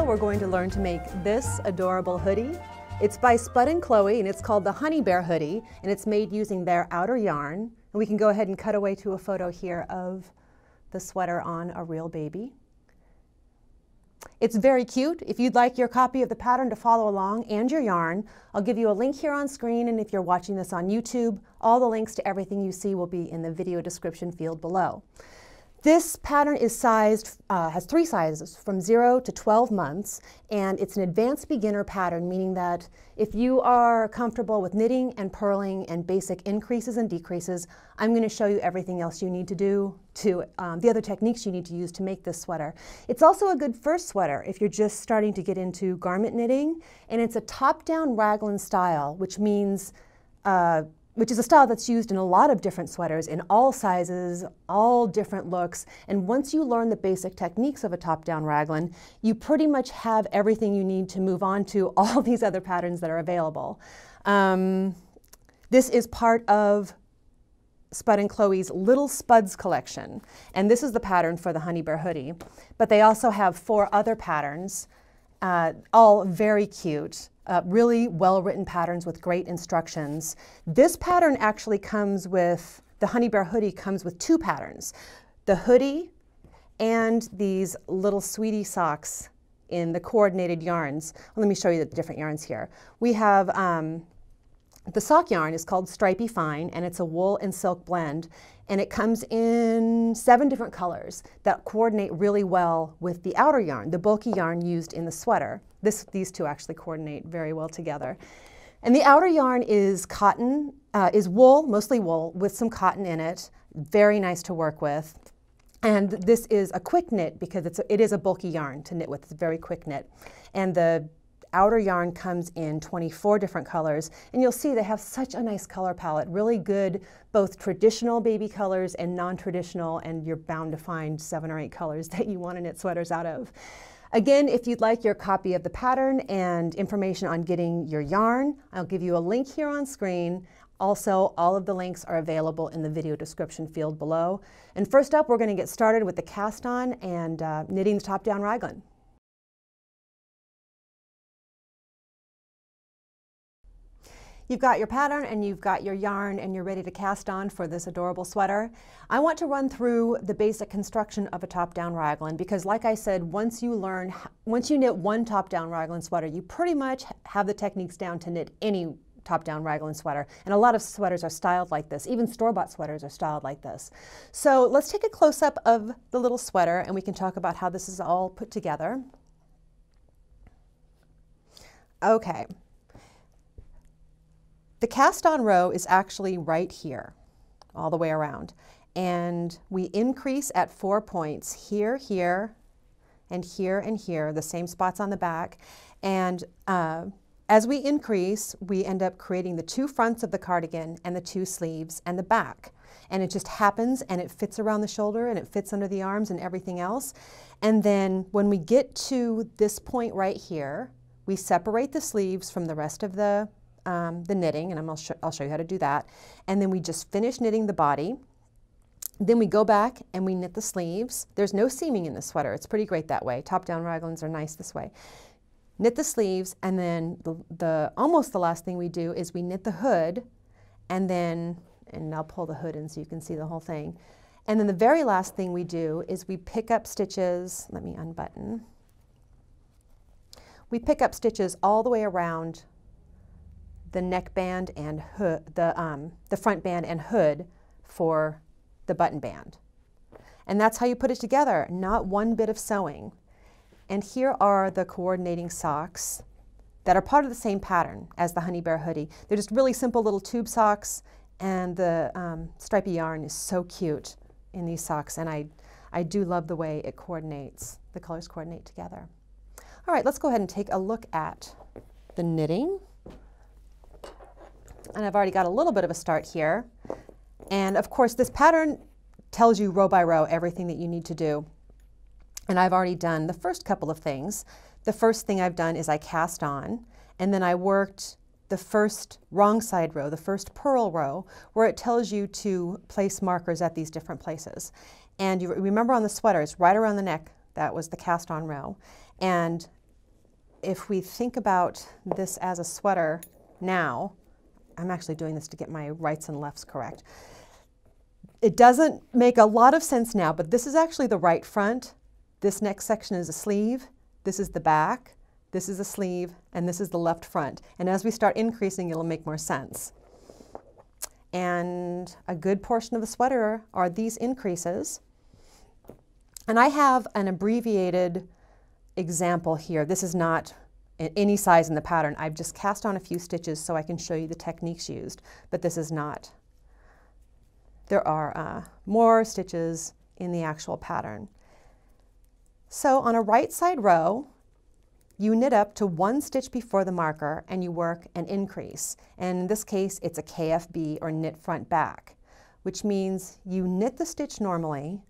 we're going to learn to make this adorable hoodie. It's by Spud and Chloë, and it's called the Honeybear Hoodie, and it's made using their outer yarn. And we can go ahead and cut away to a photo here of the sweater on a real baby. It's very cute. If you'd like your copy of the pattern to follow along and your yarn, I'll give you a link here on screen, and if you're watching this on YouTube, all the links to everything you see will be in the video description field below. This pattern is sized, has 3 sizes, from 0 to 12 months, and it's an advanced beginner pattern, meaning that if you are comfortable with knitting and purling and basic increases and decreases, I'm going to show you everything else you need to do to, the other techniques you need to use to make this sweater. It's also a good first sweater if you're just starting to get into garment knitting, and it's a top-down raglan style, which means which is a style that's used in a lot of different sweaters in all sizes, all different looks. And once you learn the basic techniques of a top-down raglan, you pretty much have everything you need to move on to all these other patterns that are available. This is part of Spud and Chloë's Little Spuds collection. And this is the pattern for the Honeybear hoodie. But they also have 4 other patterns, all very cute. Really well-written patterns with great instructions. This pattern actually comes with, the Honeybear hoodie comes with 2 patterns. The hoodie and these little sweetie socks in the coordinated yarns. Well, let me show you the different yarns here. We have, the sock yarn is called Stripey Fine, and it's a wool and silk blend. And it comes in 7 different colors that coordinate really well with the outer yarn, the bulky yarn used in the sweater. These 2 actually coordinate very well together. And the outer yarn is cotton, is wool, mostly wool, with some cotton in it. Very nice to work with. And this is a quick knit because it is a bulky yarn to knit with. It's a very quick knit. And the outer yarn comes in 24 different colors, and you'll see they have such a nice color palette, really good, both traditional baby colors and non-traditional, and you're bound to find 7 or 8 colors that you want to knit sweaters out of. Again, if you'd like your copy of the pattern and information on getting your yarn, I'll give you a link here on screen. Also, all of the links are available in the video description field below. And first up, we're going to get started with the cast on and knitting the top-down raglan. You've got your pattern and you've got your yarn and you're ready to cast on for this adorable sweater. I want to run through the basic construction of a top-down raglan because, like I said, once you knit one top-down raglan sweater, you pretty much have the techniques down to knit any top-down raglan sweater. And a lot of sweaters are styled like this. Even store-bought sweaters are styled like this. So let's take a close-up of the little sweater and we can talk about how this is all put together. Okay. The cast-on row is actually right here, all the way around. And we increase at 4 points, here, here, and here, and here, the same spots on the back. And as we increase, we end up creating the 2 fronts of the cardigan and the 2 sleeves and the back. And it just happens, and it fits around the shoulder, and it fits under the arms and everything else. And then when we get to this point right here, we separate the sleeves from the rest of the knitting, and I'll show you how to do that. And then we just finish knitting the body. Then we go back and we knit the sleeves. There's no seaming in the sweater. It's pretty great that way. Top-down raglans are nice this way. Knit the sleeves, and then almost the last thing we do is we knit the hood, and I'll pull the hood in so you can see the whole thing. And then the very last thing we do is we pick up stitches. Let me unbutton. We pick up stitches all the way around the neckband and hood, the front band and hood for the button band. And that's how you put it together, not one bit of sewing. And here are the coordinating socks that are part of the same pattern as the Honeybear hoodie. They're just really simple little tube socks, and the stripy yarn is so cute in these socks, and I do love the way it coordinates, the colors coordinate together. All right, let's go ahead and take a look at the knitting. And I've already got a little bit of a start here. And of course, this pattern tells you row by row everything that you need to do. And I've already done the first couple of things. The first thing I've done is I cast on, and then I worked the first wrong side row, the first purl row, where it tells you to place markers at these different places. And you remember on the sweater, it's right around the neck. That was the cast on row. And if we think about this as a sweater now, I'm actually doing this to get my rights and lefts correct. It doesn't make a lot of sense now, but this is actually the right front. This next section is a sleeve. This is the back. This is a sleeve, and this is the left front. And as we start increasing, it'll make more sense. And a good portion of the sweater are these increases. And I have an abbreviated example here. This is not any size in the pattern. I've just cast on a few stitches so I can show you the techniques used, but this is not. There are more stitches in the actual pattern. So on a right side row, you knit up to 1 stitch before the marker and you work an increase. And in this case, it's a KFB or knit front back, which means you knit the stitch normally,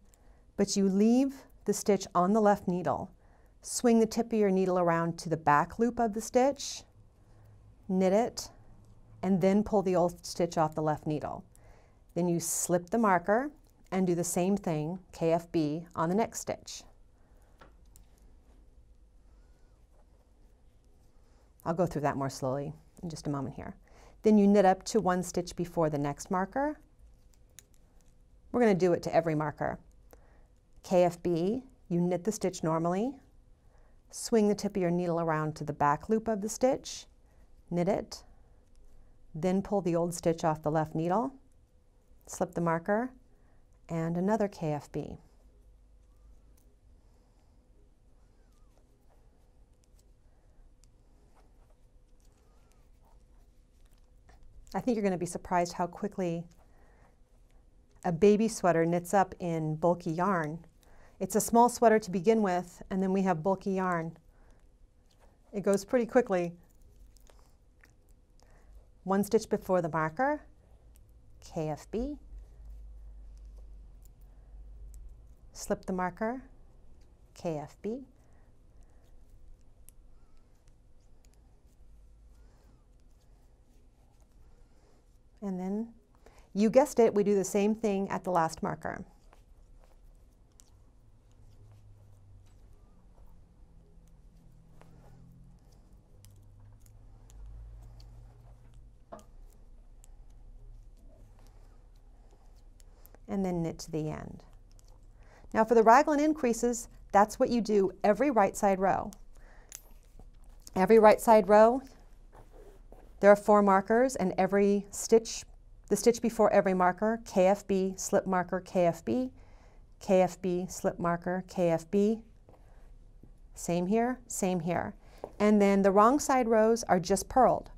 but you leave the stitch on the left needle. Swing the tip of your needle around to the back loop of the stitch, knit it, and then pull the old stitch off the left needle. Then you slip the marker and do the same thing, KFB, on the next stitch. I'll go through that more slowly in just a moment here. Then you knit up to 1 stitch before the next marker. We're going to do it to every marker. KFB, you knit the stitch normally, swing the tip of your needle around to the back loop of the stitch, knit it, then pull the old stitch off the left needle, slip the marker, and another KFB. I think you're going to be surprised how quickly a baby sweater knits up in bulky yarn. It's a small sweater to begin with, and then we have bulky yarn. It goes pretty quickly. 1 stitch before the marker, KFB, slip the marker, KFB, and then, you guessed it, we do the same thing at the last marker. And then knit to the end. Now for the raglan increases, that's what you do every right side row. Every right side row, there are 4 markers, and every stitch, the stitch before every marker, KFB, slip marker, KFB, KFB, slip marker, KFB. Same here, same here. And then the wrong side rows are just purled.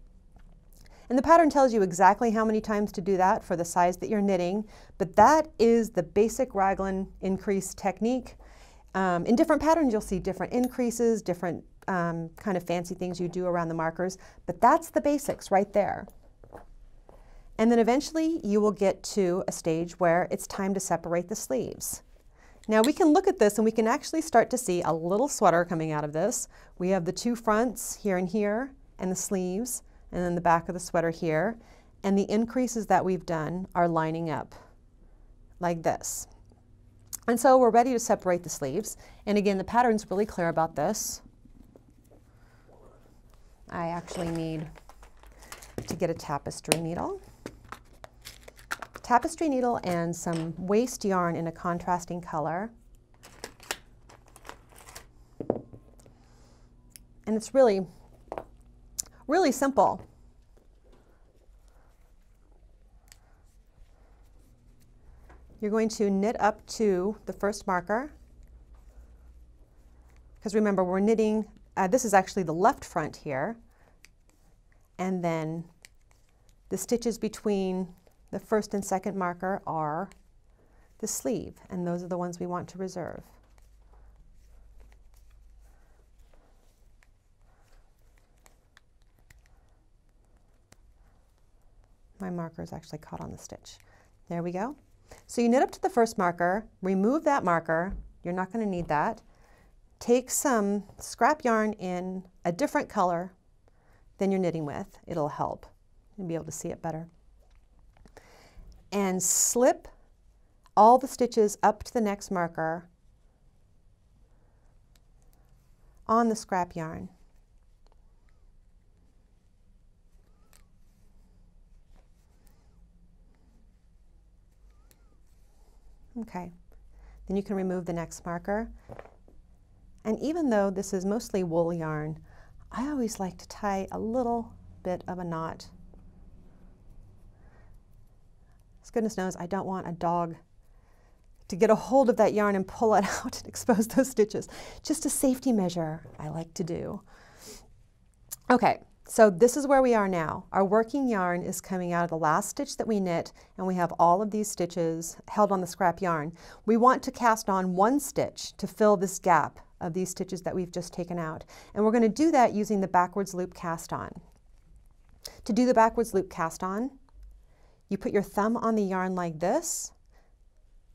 And the pattern tells you exactly how many times to do that for the size that you're knitting, but that is the basic raglan increase technique. In different patterns, you'll see different increases, different kind of fancy things you do around the markers, but that's the basics right there. And then eventually you will get to a stage where it's time to separate the sleeves. Now we can look at this and we can actually start to see a little sweater coming out of this. We have the 2 fronts here and here, and the sleeves, and then the back of the sweater here, and the increases that we've done are lining up like this. And so we're ready to separate the sleeves. And again, the pattern's really clear about this. I actually need to get a tapestry needle. Tapestry needle and some waste yarn in a contrasting color. And it's really simple. You're going to knit up to the first marker, because remember we're knitting, this is actually the left front here, and then the stitches between the first and second marker are the sleeve, and those are the ones we want to reserve. My marker is actually caught on the stitch. There we go. So you knit up to the first marker, remove that marker, you're not going to need that. Take some scrap yarn in a different color than you're knitting with. It'll help. You'll be able to see it better. And slip all the stitches up to the next marker on the scrap yarn. Okay, then you can remove the next marker. And even though this is mostly wool yarn, I always like to tie a little bit of a knot. As goodness knows, I don't want a dog to get a hold of that yarn and pull it out and expose those stitches. Just a safety measure I like to do. Okay, so this is where we are now. Our working yarn is coming out of the last stitch that we knit, and we have all of these stitches held on the scrap yarn. We want to cast on one stitch to fill this gap of these stitches that we've just taken out. And we're going to do that using the backwards loop cast on. To do the backwards loop cast on, you put your thumb on the yarn like this,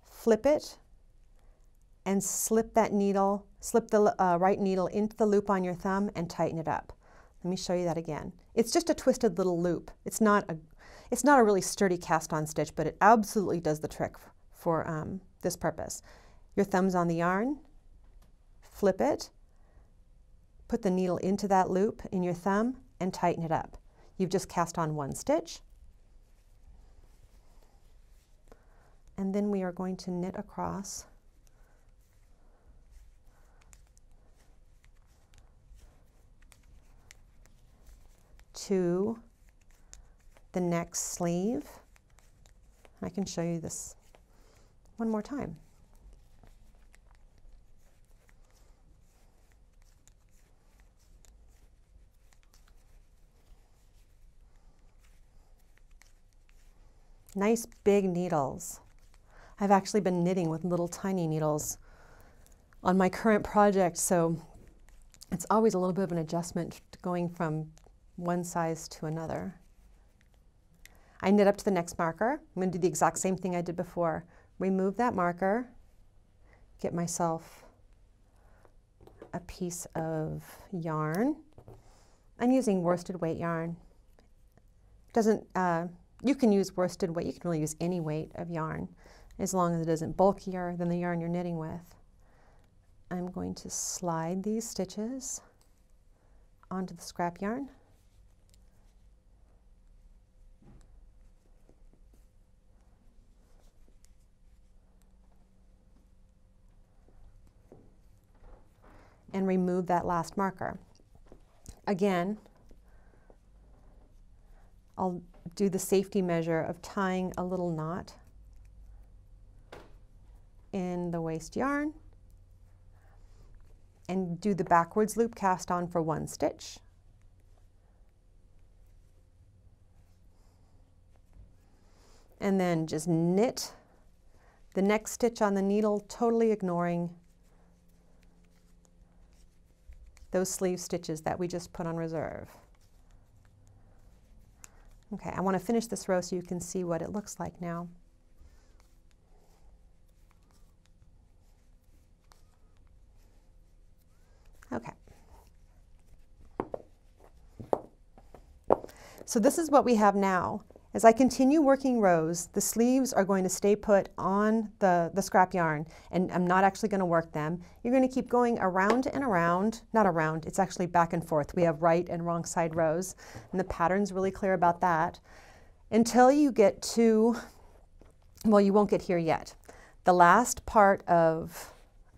flip it, and slip that needle, slip the right needle into the loop on your thumb and tighten it up. Let me show you that again. It's just a twisted little loop. It's not a really sturdy cast on stitch, but it absolutely does the trick for this purpose. Your thumb's on the yarn, flip it, put the needle into that loop in your thumb and tighten it up. You've just cast on one stitch. And then we are going to knit across to the next sleeve. I can show you this one more time. Nice big needles. I've actually been knitting with little tiny needles on my current project, so it's always a little bit of an adjustment going from one size to another. I knit up to the next marker. I'm going to do the exact same thing I did before. Remove that marker, get myself a piece of yarn. I'm using worsted weight yarn. You can use worsted weight, you can really use any weight of yarn as long as it isn't bulkier than the yarn you're knitting with. I'm going to slide these stitches onto the scrap yarn. And remove that last marker. Again, I'll do the safety measure of tying a little knot in the waste yarn and do the backwards loop cast on for one stitch. And then just knit the next stitch on the needle, totally ignoring those sleeve stitches that we just put on reserve. Okay, I want to finish this row so you can see what it looks like now. Okay. So this is what we have now. As I continue working rows, the sleeves are going to stay put on the scrap yarn, and I'm not actually going to work them. You're going to keep going around and around, not around, it's actually back and forth. We have right and wrong side rows, and the pattern's really clear about that, until you get to, well, you won't get here yet. The last part of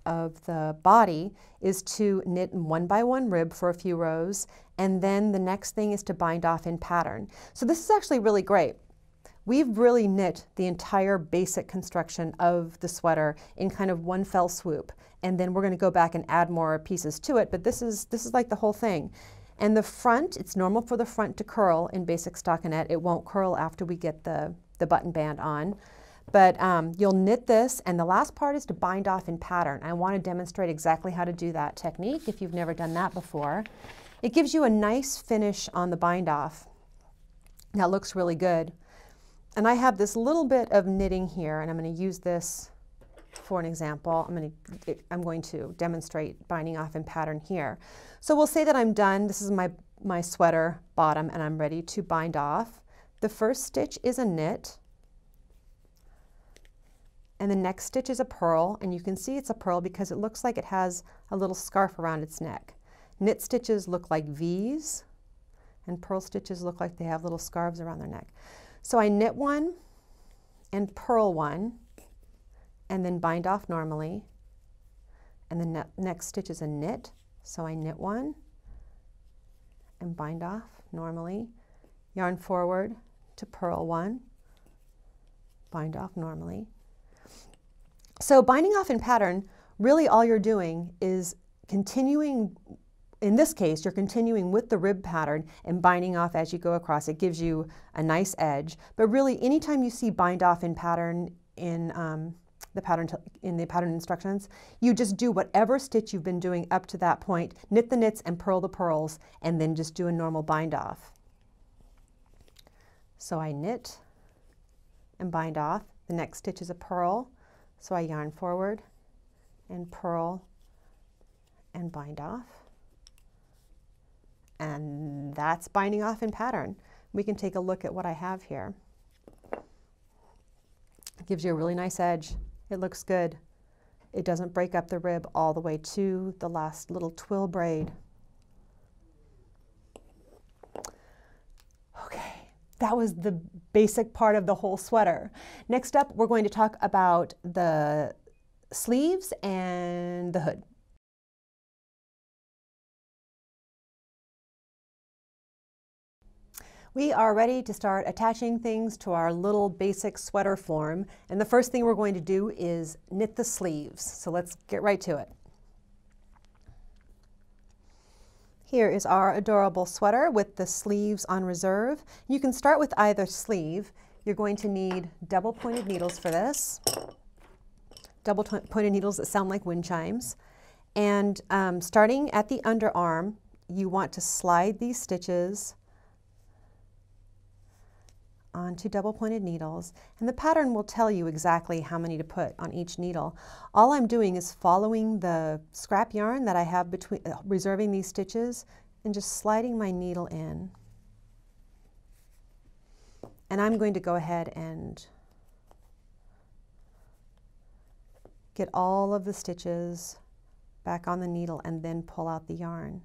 the body is to knit one by one rib for a few rows, and then the next thing is to bind off in pattern. So this is actually really great. We've really knit the entire basic construction of the sweater in kind of one fell swoop, and then we're going to go back and add more pieces to it, but this is like the whole thing. And the front, it's normal for the front to curl in basic stockinette. It won't curl after we get the button band on. But you'll knit this, and the last part is to bind off in pattern. I want to demonstrate exactly how to do that technique if you've never done that before. It gives you a nice finish on the bind off. That looks really good. And I have this little bit of knitting here, and I'm going to use this for an example. I'm going to demonstrate binding off in pattern here. So we'll say that I'm done. This is my sweater bottom, and I'm ready to bind off. The first stitch is a knit. And the next stitch is a purl, and you can see it's a purl because it looks like it has a little scarf around its neck. Knit stitches look like V's, and purl stitches look like they have little scarves around their neck. So I knit one and purl one, and then bind off normally. And the next stitch is a knit, so I knit one and bind off normally, yarn forward to purl one, bind off normally. So binding off in pattern, really all you're doing is continuing, in this case, you're continuing with the rib pattern and binding off as you go across. It gives you a nice edge, but really anytime you see bind off in pattern in the pattern instructions, you just do whatever stitch you've been doing up to that point, knit the knits and purl the purls, and then just do a normal bind off. So I knit and bind off. The next stitch is a purl, so I yarn forward and purl and bind off. And that's binding off in pattern. We can take a look at what I have here. It gives you a really nice edge. It looks good. It doesn't break up the rib all the way to the last little twill braid. Okay, that was the basic part of the whole sweater. Next up, we're going to talk about the sleeves and the hood. We are ready to start attaching things to our little basic sweater form, and the first thing we're going to do is knit the sleeves. So let's get right to it. Here is our adorable sweater with the sleeves on reserve. You can start with either sleeve. You're going to need double pointed needles for this. Double pointed needles that sound like wind chimes. And starting at the underarm, you want to slide these stitches onto double pointed needles, and the pattern will tell you exactly how many to put on each needle. All I'm doing is following the scrap yarn that I have between, reserving these stitches, and just sliding my needle in. And I'm going to go ahead and get all of the stitches back on the needle and then pull out the yarn.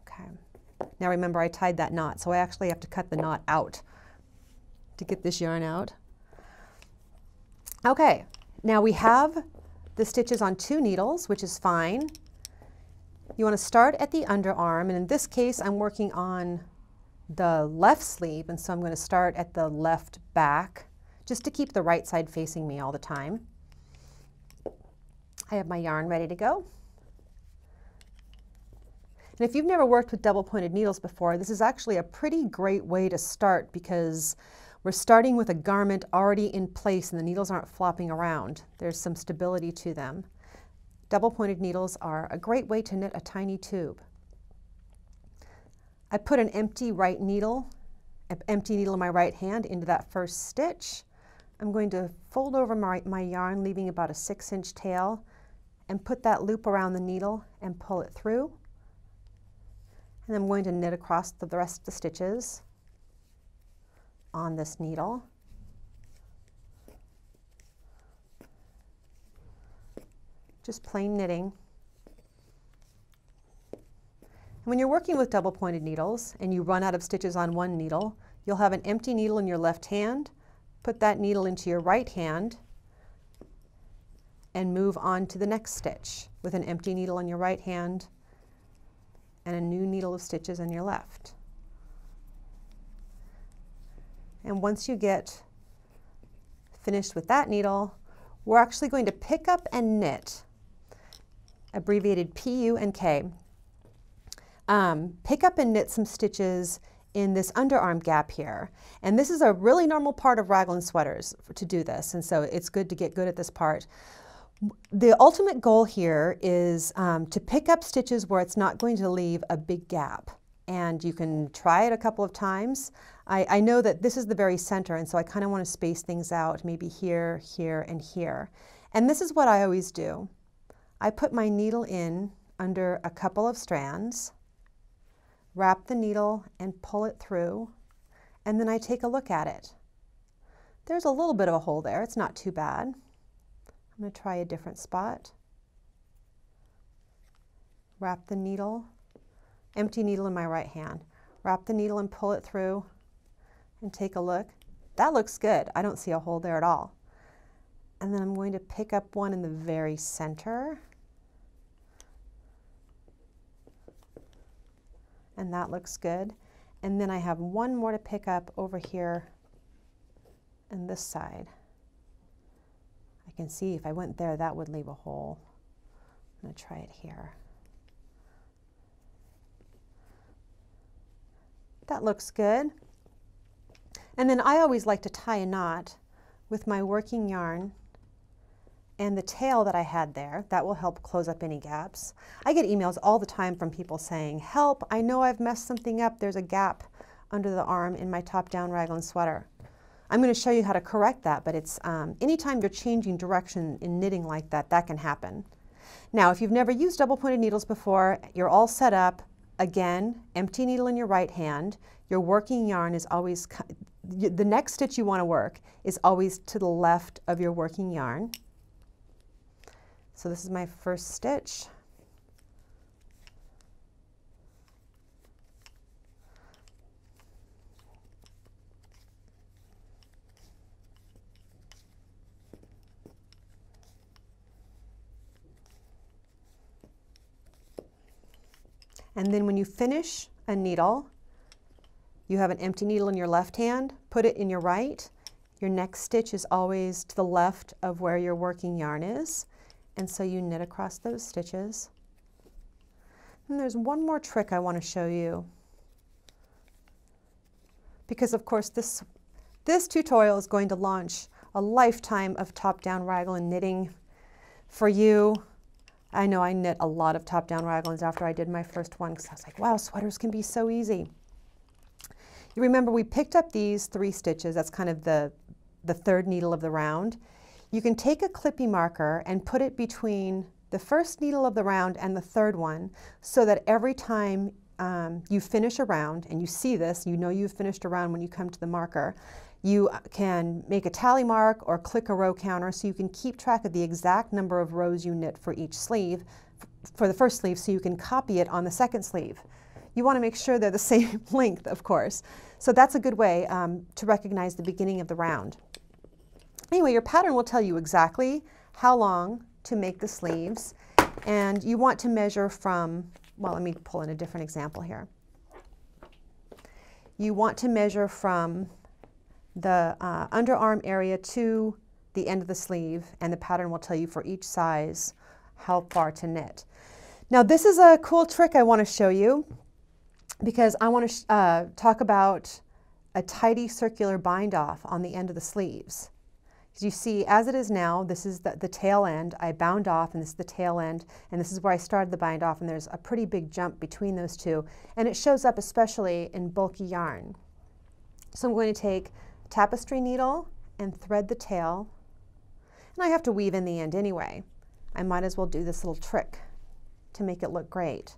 Okay. Now remember, I tied that knot, so I actually have to cut the knot out to get this yarn out. Okay, now we have the stitches on 2 needles, which is fine. You want to start at the underarm, and in this case I'm working on the left sleeve, and so I'm going to start at the left back, just to keep the right side facing me all the time. I have my yarn ready to go. And if you've never worked with double pointed needles before, this is actually a pretty great way to start, because we're starting with a garment already in place and the needles aren't flopping around. There's some stability to them. Double pointed needles are a great way to knit a tiny tube. I put an empty needle in my right hand into that first stitch. I'm going to fold over my yarn, leaving about a 6-inch tail, and put that loop around the needle and pull it through. And I'm going to knit across the rest of the stitches on this needle. Just plain knitting. And when you're working with double pointed needles and you run out of stitches on one needle, you'll have an empty needle in your left hand. Put that needle into your right hand and move on to the next stitch with an empty needle in your right hand and a new needle of stitches in your left. And once you get finished with that needle, we're actually going to pick up and knit, abbreviated PU and K. Pick up and knit some stitches in this underarm gap here. And this is a really normal part of raglan sweaters to do this, and so it's good to get good at this part. The ultimate goal here is to pick up stitches where it's not going to leave a big gap. And you can try it a couple of times. I know that this is the very center, and so I kind of want to space things out, maybe here, here, and here. And this is what I always do. I put my needle in under a couple of strands, wrap the needle and pull it through, and then I take a look at it. There's a little bit of a hole there. It's not too bad. I'm going to try a different spot. Wrap the needle, empty needle in my right hand. Wrap the needle and pull it through and take a look. That looks good. I don't see a hole there at all. And then I'm going to pick up one in the very center. And that looks good. And then I have one more to pick up over here on this side. I can see if I went there, that would leave a hole. I'm going to try it here. That looks good. And then I always like to tie a knot with my working yarn and the tail that I had there. That will help close up any gaps. I get emails all the time from people saying, help, I know I've messed something up. There's a gap under the arm in my top-down raglan sweater. I'm going to show you how to correct that, but it's anytime you're changing direction in knitting like that, that can happen. Now, if you've never used double-pointed needles before, you're all set up. Again, empty needle in your right hand. Your working yarn is always, the next stitch you want to work is always to the left of your working yarn. So this is my first stitch. And then when you finish a needle, you have an empty needle in your left hand, put it in your right. Your next stitch is always to the left of where your working yarn is. And so you knit across those stitches. And there's one more trick I want to show you. Because of course this tutorial is going to launch a lifetime of top-down raglan knitting for you. I know I knit a lot of top-down raglans after I did my first one because I was like, wow, sweaters can be so easy. You remember we picked up these 3 stitches. That's kind of the third needle of the round. You can take a clippy marker and put it between the first needle of the round and the third one so that every time you finish a round, and you see this, you know you've finished a round when you come to the marker, you can make a tally mark or click a row counter so you can keep track of the exact number of rows you knit for each sleeve, for the first sleeve, so you can copy it on the second sleeve. You want to make sure they're the same length, of course. So that's a good way to recognize the beginning of the round. Anyway, your pattern will tell you exactly how long to make the sleeves, and you want to measure from, well, let me pull in a different example here. You want to measure from the underarm area to the end of the sleeve, and the pattern will tell you for each size how far to knit. Now this is a cool trick I want to show you because I want to talk about a tidy circular bind off on the end of the sleeves. As you see, as it is now, this is the tail end. I bound off, and this is the tail end, and this is where I started the bind off, and there's a pretty big jump between those two, and it shows up especially in bulky yarn. So I'm going to take a tapestry needle and thread the tail, and I have to weave in the end anyway. I might as well do this little trick to make it look great.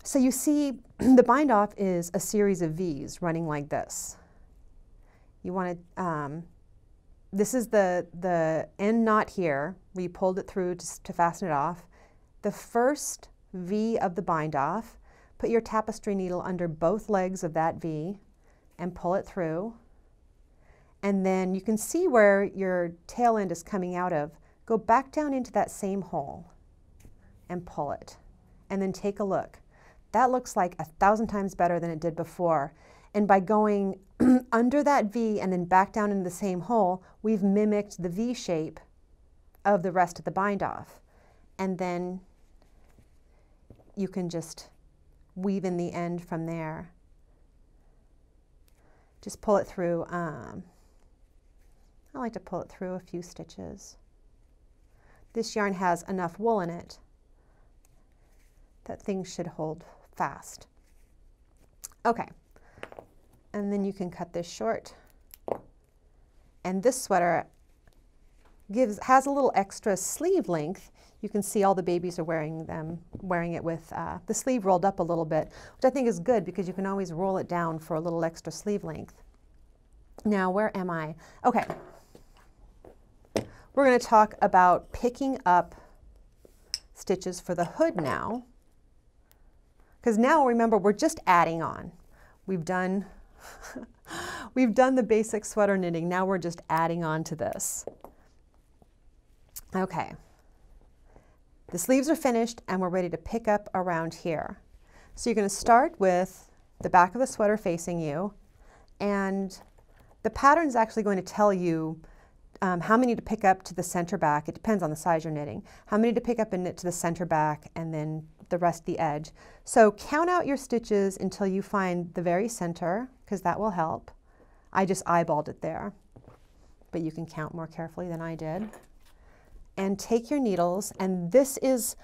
So you see, the bind off is a series of V's running like this. You want to this is the end knot here, where you pulled it through to fasten it off. The first V of the bind off, put your tapestry needle under both legs of that V and pull it through. And then you can see where your tail end is coming out of. Go back down into that same hole and pull it. And then take a look. That looks like 1,000 times better than it did before. And by going under that V and then back down into the same hole, we've mimicked the V shape of the rest of the bind off. And then you can just weave in the end from there. Just pull it through. I like to pull it through a few stitches. This yarn has enough wool in it that things should hold fast. Okay. And then you can cut this short. And this sweater has a little extra sleeve length. You can see all the babies are wearing it with the sleeve rolled up a little bit, which I think is good because you can always roll it down for a little extra sleeve length. Now, where am I? Okay. We're going to talk about picking up stitches for the hood now. Because now, remember, we're just adding on. We've done the basic sweater knitting. Now we're just adding on to this. Okay, the sleeves are finished and we're ready to pick up around here. So you're going to start with the back of the sweater facing you, and the pattern is actually going to tell you how many to pick up to the center back. It depends on the size you're knitting. How many to pick up and knit to the center back, and then the rest the edge. So count out your stitches until you find the very center, because that will help. I just eyeballed it there, but you can count more carefully than I did. And take your needles, and this is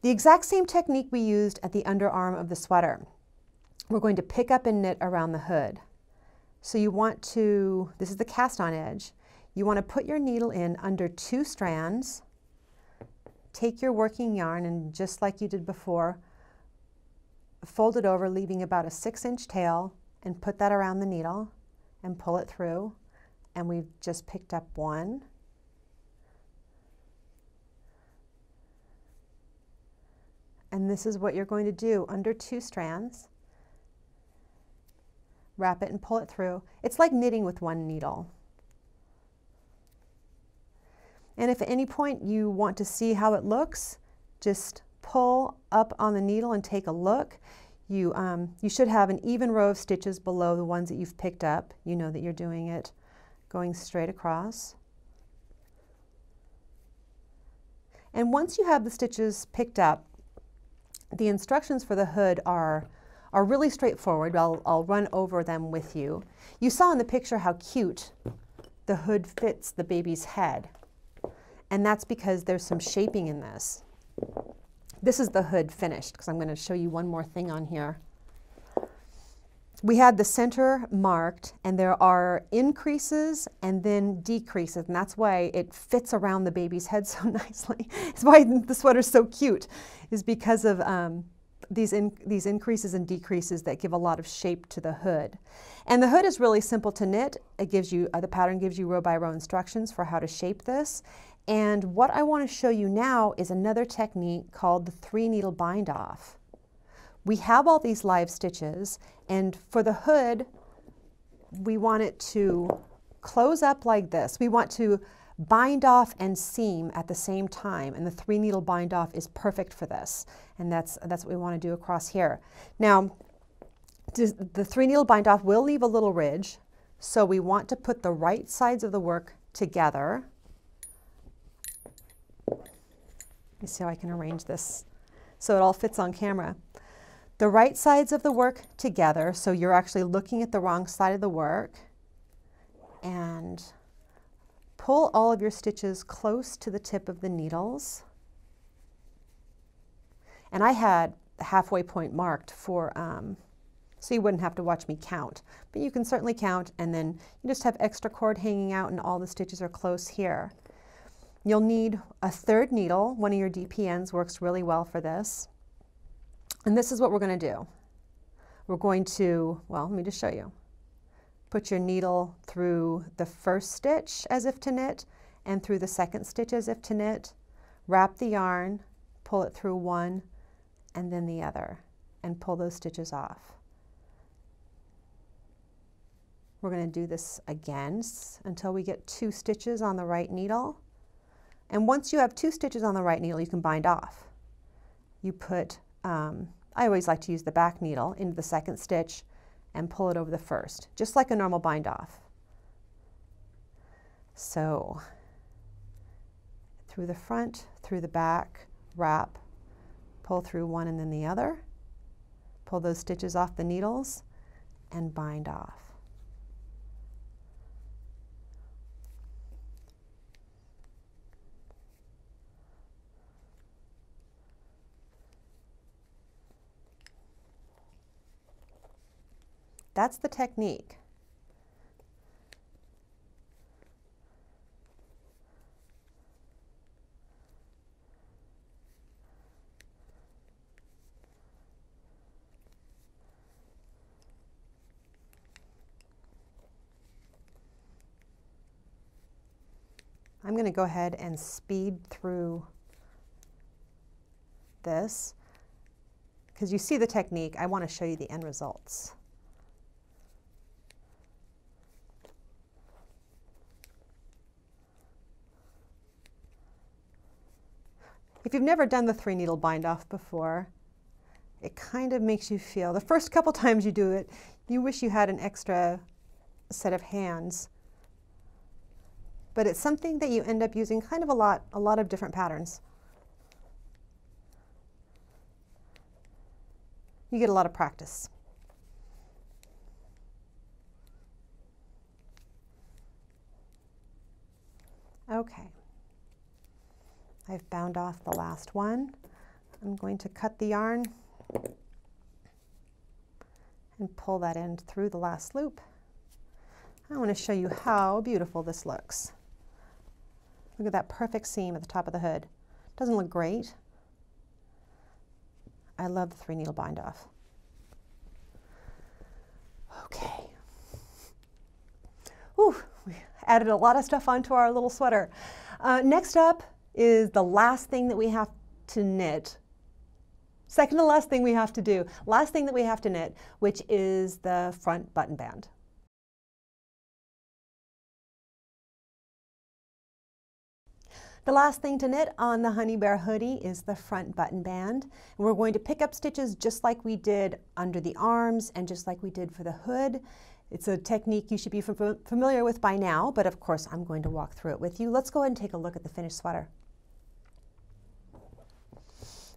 the exact same technique we used at the underarm of the sweater. We're going to pick up and knit around the hood. So you want to, this is the cast on edge, you want to put your needle in under 2 strands, take your working yarn, and just like you did before, fold it over, leaving about a 6-inch tail, and put that around the needle and pull it through. And we've just picked up 1. And this is what you're going to do under 2 strands. Wrap it and pull it through. It's like knitting with 1 needle. And if at any point you want to see how it looks, just pull up on the needle and take a look. You should have an even row of stitches below the ones that you've picked up. You know that you're doing it going straight across. And once you have the stitches picked up, the instructions for the hood are really straightforward. I'll run over them with you. You saw in the picture how cute the hood fits the baby's head. And that's because there's some shaping in this. This is the hood finished, because I'm going to show you one more thing on here. We had the center marked, and there are increases and then decreases, and that's why it fits around the baby's head so nicely. It's why the sweater's so cute, is because of these increases and decreases that give a lot of shape to the hood. And the hood is really simple to knit. It gives you, the pattern gives you row by row instructions for how to shape this. And what I want to show you now is another technique called the 3-needle bind off. We have all these live stitches, and for the hood, we want it to close up like this. We want to bind off and seam at the same time, and the 3-needle bind off is perfect for this. And that's what we want to do across here. Now, the 3-needle bind off will leave a little ridge, so we want to put the right sides of the work together. Let me see how I can arrange this so it all fits on camera. The right sides of the work together, so you're actually looking at the wrong side of the work, and pull all of your stitches close to the tip of the needles. And I had the halfway point marked for, so you wouldn't have to watch me count, but you can certainly count, and then you just have extra cord hanging out and all the stitches are close here. You'll need a 3rd needle. One of your DPNs works really well for this. And this is what we're going to do. We're going to, well, let me just show you. Put your needle through the first stitch as if to knit, and through the second stitch as if to knit. Wrap the yarn, pull it through one, and then the other, and pull those stitches off. We're going to do this again until we get 2 stitches on the right needle. And once you have 2 stitches on the right needle, you can bind off. You put, I always like to use the back needle into the second stitch and pull it over the first, just like a normal bind off. So through the front, through the back, wrap, pull through one and then the other, pull those stitches off the needles, and bind off. That's the technique. I'm going to go ahead and speed through this because you see the technique. I want to show you the end results. If you've never done the 3-needle bind off before, it kind of makes you feel, the first couple times you do it, you wish you had an extra set of hands. But it's something that you end up using kind of a lot of different patterns. You get a lot of practice. Okay, I've bound off the last one. I'm going to cut the yarn and pull that end through the last loop. I want to show you how beautiful this looks. Look at that perfect seam at the top of the hood. Doesn't look great? I love the 3-needle bind off. Okay. Whew, we added a lot of stuff onto our little sweater. Next up is the last thing that we have to knit. Second to last thing we have to do. Last thing that we have to knit, which is the front button band. The last thing to knit on the Honeybear hoodie is the front button band. And we're going to pick up stitches just like we did under the arms and just like we did for the hood. It's a technique you should be familiar with by now, but of course I'm going to walk through it with you. Let's go ahead and take a look at the finished sweater.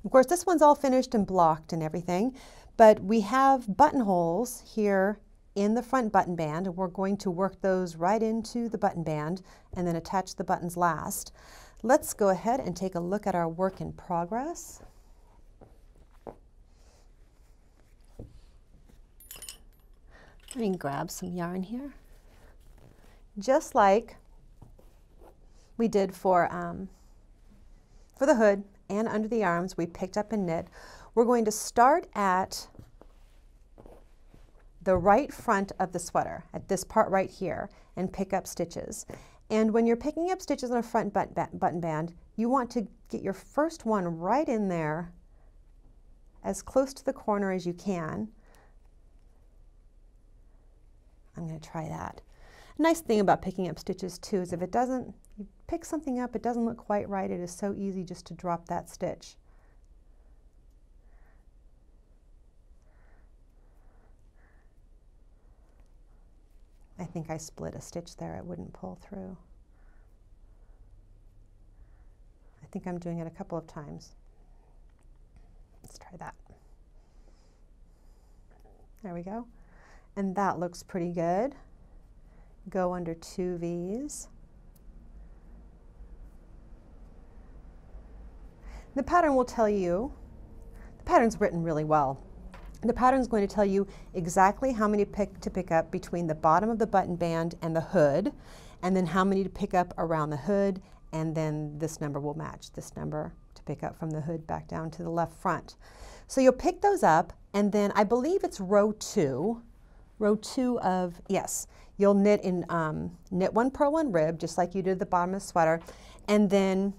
Of course, this one's all finished and blocked and everything, but we have buttonholes here in the front button band, and we're going to work those right into the button band and then attach the buttons last. Let's go ahead and take a look at our work in progress. Let me grab some yarn here. Just like we did for the hood and under the arms, we picked up and knit. We're going to start at the right front of the sweater, at this part right here, and pick up stitches. And when you're picking up stitches on a front button band, you want to get your first one right in there as close to the corner as you can. I'm going to try that. A nice thing about picking up stitches too is if it doesn't, you pick something up, it doesn't look quite right, it is so easy just to drop that stitch. I think I split a stitch there, it wouldn't pull through. I think I'm doing it a couple of times. Let's try that. There we go. And that looks pretty good. Go under 2 V's. The pattern will tell you, the pattern's written really well. The pattern is going to tell you exactly how many to pick up between the bottom of the button band and the hood, and then how many to pick up around the hood, and then this number will match this number to pick up from the hood back down to the left front. So you'll pick those up, and then I believe it's row 2 of, yes, you'll knit in knit 1 purl 1 rib, just like you did at the bottom of the sweater, and then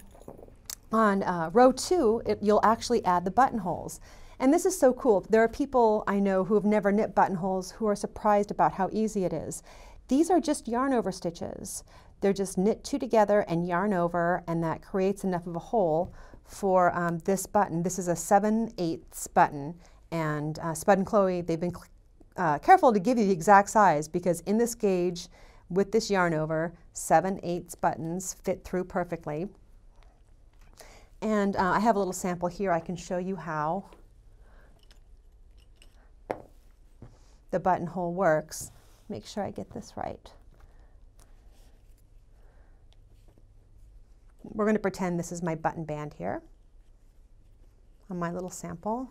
on row 2 you'll actually add the buttonholes. And this is so cool. There are people I know who have never knit buttonholes who are surprised about how easy it is. These are just yarn over stitches. They're just knit 2 together and yarn over, and that creates enough of a hole for this button. This is a 7/8 button, and Spud and Chloë, they've been careful to give you the exact size because in this gauge with this yarn over, 7/8 buttons fit through perfectly. And I have a little sample here. I can show you how the buttonhole works. Make sure I get this right. We're going to pretend this is my button band here on my little sample.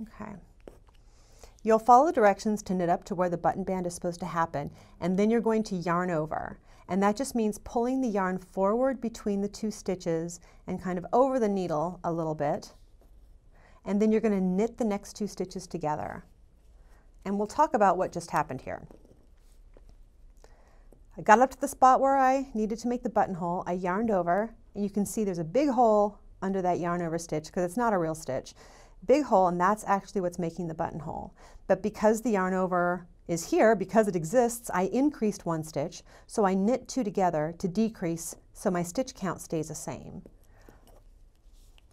Okay. You'll follow the directions to knit up to where the button band is supposed to happen, and then you're going to yarn over. And that just means pulling the yarn forward between the 2 stitches and kind of over the needle a little bit. And then you're going to knit the next 2 stitches together. And we'll talk about what just happened here. I got up to the spot where I needed to make the buttonhole. I yarned over, and you can see there's a big hole under that yarn over stitch because it's not a real stitch. Big hole, and that's actually what's making the buttonhole. But because the yarn over is here, because it exists, I increased 1 stitch, so I knit 2 together to decrease so my stitch count stays the same.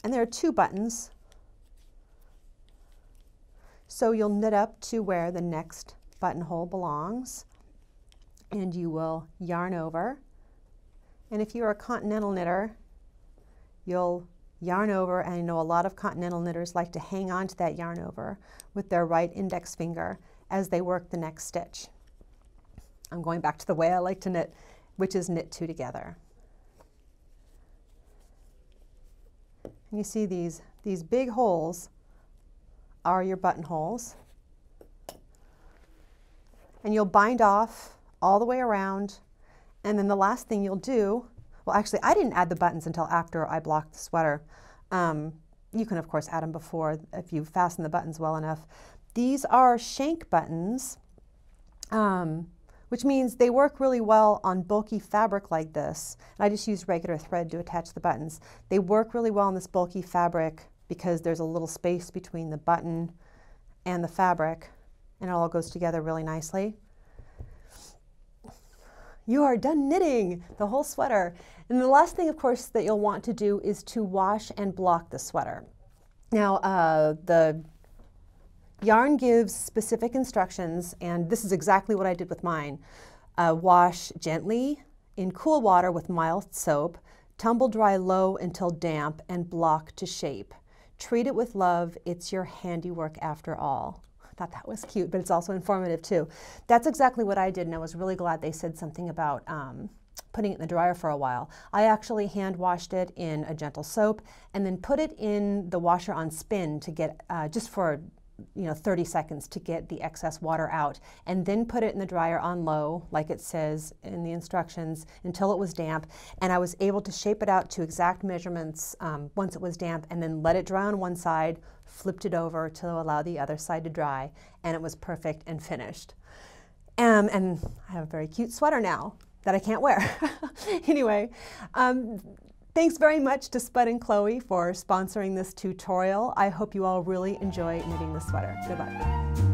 And there are 2 buttons, so you'll knit up to where the next buttonhole belongs, and you will yarn over. And if you're a continental knitter, you'll yarn over, and I know a lot of continental knitters like to hang on to that yarn over with their right index finger as they work the next stitch. I'm going back to the way I like to knit, which is knit 2 together. And you see these big holes are your buttonholes. And you'll bind off all the way around, and then the last thing you'll do, well, actually I didn't add the buttons until after I blocked the sweater. You can of course add them before if you fasten the buttons well enough. These are shank buttons, which means they work really well on bulky fabric like this. And I just used regular thread to attach the buttons. They work really well on this bulky fabric because there's a little space between the button and the fabric, and it all goes together really nicely. You are done knitting the whole sweater. And the last thing, of course, that you'll want to do is to wash and block the sweater. Now, the yarn gives specific instructions, and this is exactly what I did with mine. Wash gently in cool water with mild soap, tumble dry low until damp, and block to shape. Treat it with love, it's your handiwork after all. I thought that was cute, but it's also informative too. That's exactly what I did, and I was really glad they said something about putting it in the dryer for a while. I actually hand washed it in a gentle soap and then put it in the washer on spin to get, just for 30 seconds to get the excess water out, and then put it in the dryer on low, like it says in the instructions, until it was damp. And I was able to shape it out to exact measurements once it was damp, and then let it dry on one side, flipped it over to allow the other side to dry, and it was perfect and finished. And I have a very cute sweater now that I can't wear. Anyway, thanks very much to Spud and Chloë for sponsoring this tutorial. I hope you all really enjoy knitting this sweater. Good luck.